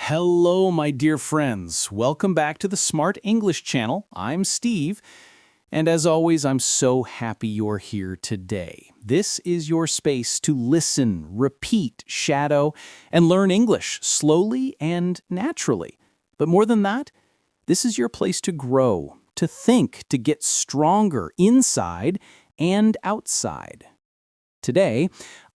Hello, my dear friends. Welcome back to the Smart English channel. I'm Steve, and as always, I'm so happy you're here today. This is your space to listen, repeat, shadow, and learn English slowly and naturally. But more than that, this is your place to grow, to think, to get stronger inside and outside. Today,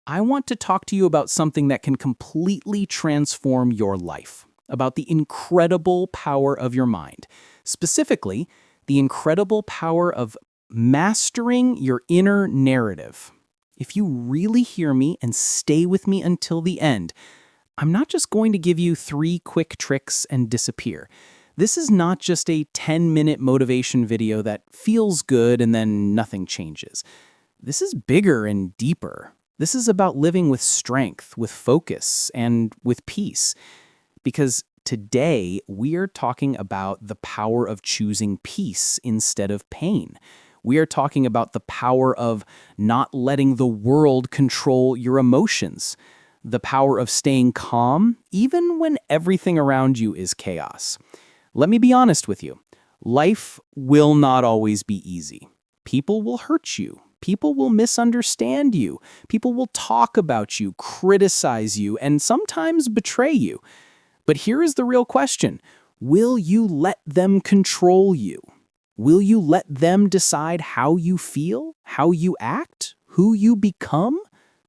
I want to talk to you about something that can completely transform your life, about the incredible power of your mind, specifically, the incredible power of mastering your inner narrative. If you really hear me and stay with me until the end, I'm not just going to give you 3 quick tricks and disappear. This is not just a 10-minute motivation video that feels good and then nothing changes. This is bigger and deeper. This is about living with strength, with focus, and with peace. Because today, we are talking about the power of choosing peace instead of pain. We are talking about the power of not letting the world control your emotions. The power of staying calm, even when everything around you is chaos. Let me be honest with you. Life will not always be easy. People will hurt you. People will misunderstand you. People will talk about you, criticize you, and sometimes betray you. But here is the real question. Will you let them control you? Will you let them decide how you feel, how you act, who you become?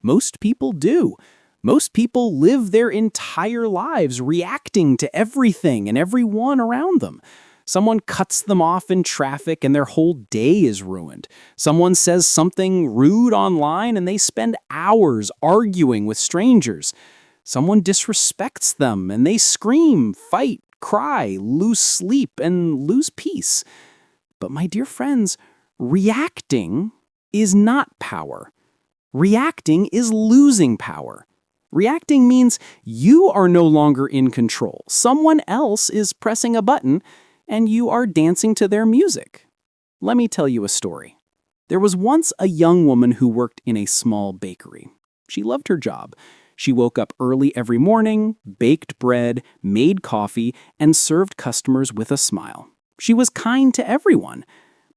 Most people do. Most people live their entire lives reacting to everything and everyone around them. Someone cuts them off in traffic and their whole day is ruined. Someone says something rude online and they spend hours arguing with strangers. Someone disrespects them and they scream, fight, cry, lose sleep, and lose peace. But my dear friends, reacting is not power. Reacting is losing power. Reacting means you are no longer in control. Someone else is pressing a button and you are dancing to their music. Let me tell you a story. There was once a young woman who worked in a small bakery. She loved her job. She woke up early every morning, baked bread, made coffee, and served customers with a smile. She was kind to everyone.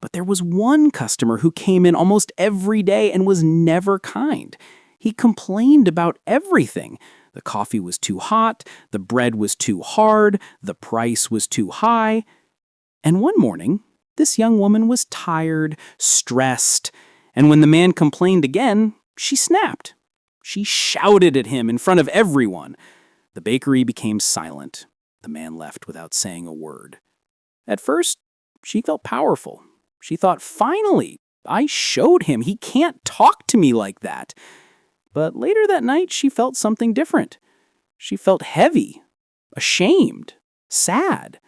But there was one customer who came in almost every day and was never kind. He complained about everything. The coffee was too hot, the bread was too hard, the price was too high. And one morning, this young woman was tired, stressed, and when the man complained again, she snapped. She shouted at him in front of everyone. The bakery became silent. The man left without saying a word. At first, she felt powerful. She thought, finally, I showed him. He can't talk to me like that. But later that night, she felt something different. She felt heavy, ashamed, sad.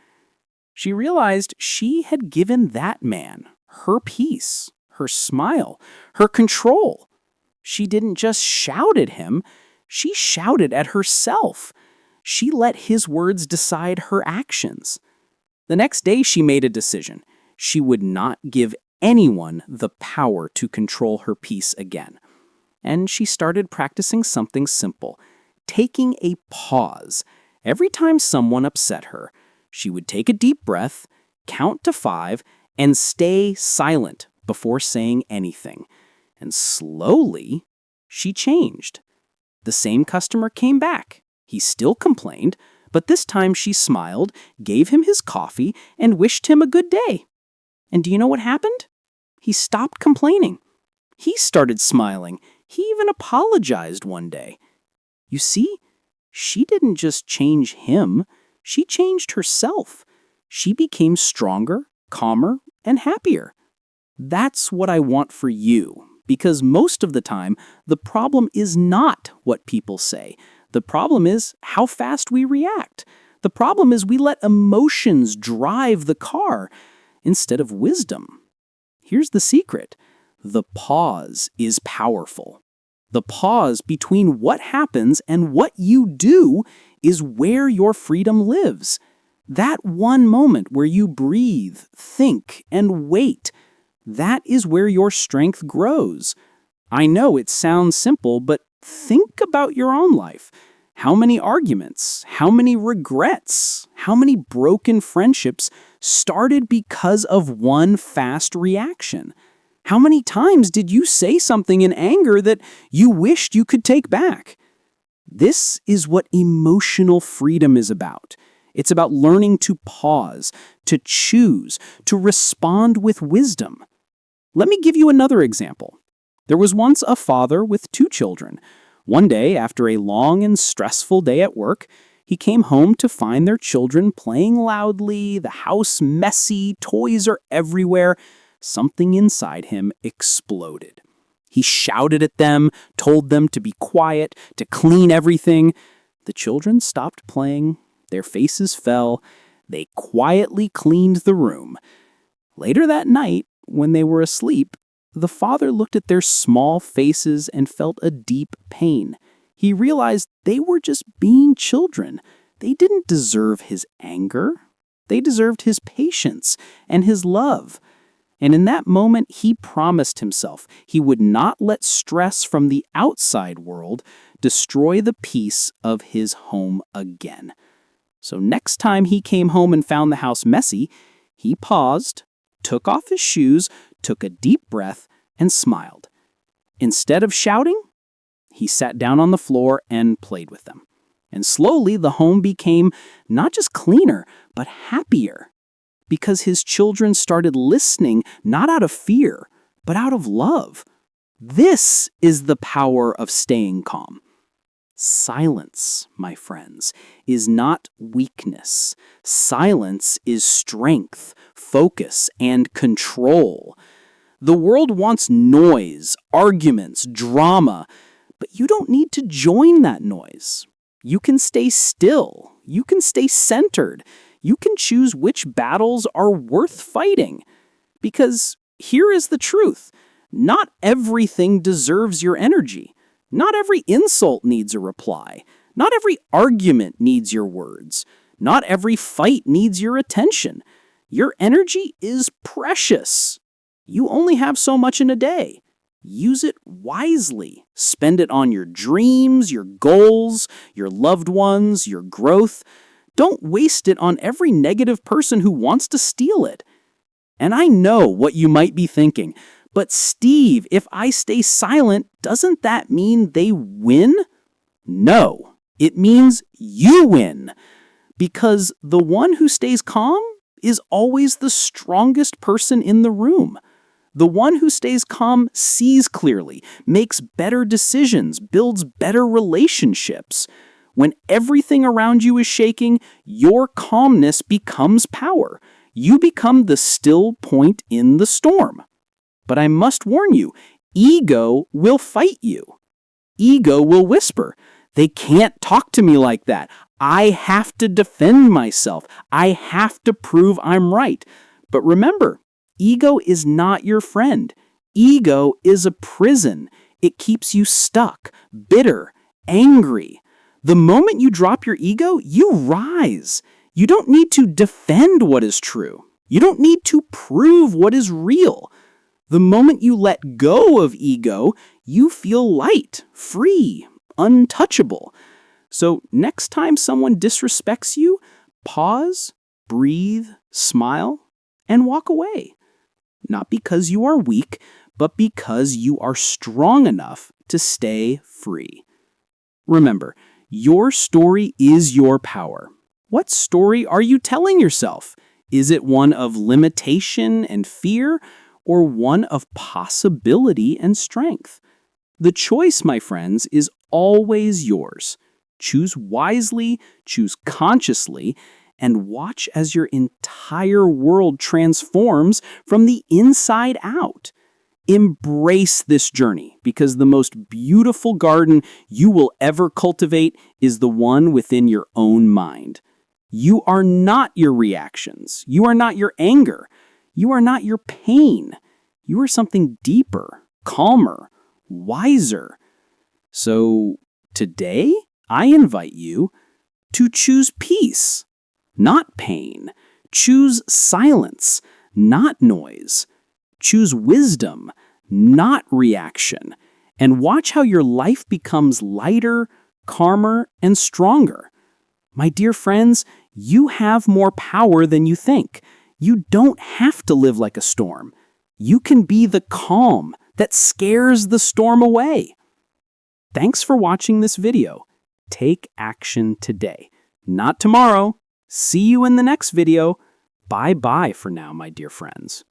She realized she had given that man her peace, her smile, her control. She didn't just shout at him, she shouted at herself. She let his words decide her actions. The next day, she made a decision. She would not give anyone the power to control her peace again. And she started practicing something simple, taking a pause. Every time someone upset her, she would take a deep breath, count to 5, and stay silent before saying anything. And slowly, she changed. The same customer came back. He still complained, but this time she smiled, gave him his coffee, and wished him a good day. And do you know what happened? He stopped complaining. He started smiling. He even apologized one day. You see, she didn't just change him, she changed herself. She became stronger, calmer, and happier. That's what I want for you, because most of the time, the problem is not what people say. The problem is how fast we react. The problem is we let emotions drive the car instead of wisdom. Here's the secret. The pause is powerful. The pause between what happens and what you do is where your freedom lives. That one moment where you breathe, think, and wait, that is where your strength grows. I know it sounds simple, but think about your own life. How many arguments, how many regrets, how many broken friendships started because of one fast reaction? How many times did you say something in anger that you wished you could take back? This is what emotional freedom is about. It's about learning to pause, to choose, to respond with wisdom. Let me give you another example. There was once a father with 2 children. One day, after a long and stressful day at work, he came home to find their children playing loudly, the house messy, toys are everywhere. Something inside him exploded. He shouted at them, told them to be quiet, to clean everything. The children stopped playing, their faces fell, they quietly cleaned the room. Later that night, when they were asleep, the father looked at their small faces and felt a deep pain. He realized they were just being children. They didn't deserve his anger. They deserved his patience and his love. And in that moment, he promised himself he would not let stress from the outside world destroy the peace of his home again. So next time he came home and found the house messy, he paused, took off his shoes, took a deep breath, and smiled. Instead of shouting, he sat down on the floor and played with them. And slowly the home became not just cleaner, but happier. Because his children started listening not out of fear, but out of love. This is the power of staying calm. Silence, my friends, is not weakness. Silence is strength, focus, and control. The world wants noise, arguments, drama, but you don't need to join that noise. You can stay still. You can stay centered. You can choose which battles are worth fighting. Because here is the truth. Not everything deserves your energy. Not every insult needs a reply. Not every argument needs your words. Not every fight needs your attention. Your energy is precious. You only have so much in a day. Use it wisely. Spend it on your dreams, your goals, your loved ones, your growth. Don't waste it on every negative person who wants to steal it. And I know what you might be thinking, but Steve, if I stay silent, doesn't that mean they win? No, it means you win. Because the one who stays calm is always the strongest person in the room. The one who stays calm sees clearly, makes better decisions, builds better relationships. When everything around you is shaking, your calmness becomes power. You become the still point in the storm. But I must warn you, ego will fight you. Ego will whisper, "They can't talk to me like that. I have to defend myself. I have to prove I'm right." But remember, ego is not your friend. Ego is a prison. It keeps you stuck, bitter, angry. The moment you drop your ego, you rise. You don't need to defend what is true. You don't need to prove what is real. The moment you let go of ego, you feel light, free, untouchable. So next time someone disrespects you, pause, breathe, smile, and walk away. Not because you are weak, but because you are strong enough to stay free. Remember, your story is your power. What story are you telling yourself? Is it one of limitation and fear, or one of possibility and strength? The choice, my friends, is always yours. Choose wisely, choose consciously, and watch as your entire world transforms from the inside out. Embrace this journey, because the most beautiful garden you will ever cultivate is the one within your own mind. You are not your reactions. You are not your anger. You are not your pain. You are something deeper, calmer, wiser. So today, I invite you to choose peace, not pain. Choose silence, not noise. Choose wisdom, not reaction. And watch how your life becomes lighter, calmer, and stronger. My dear friends, you have more power than you think. You don't have to live like a storm. You can be the calm that scares the storm away. Thanks for watching this video. Take action today, not tomorrow. See you in the next video. Bye-bye for now, my dear friends.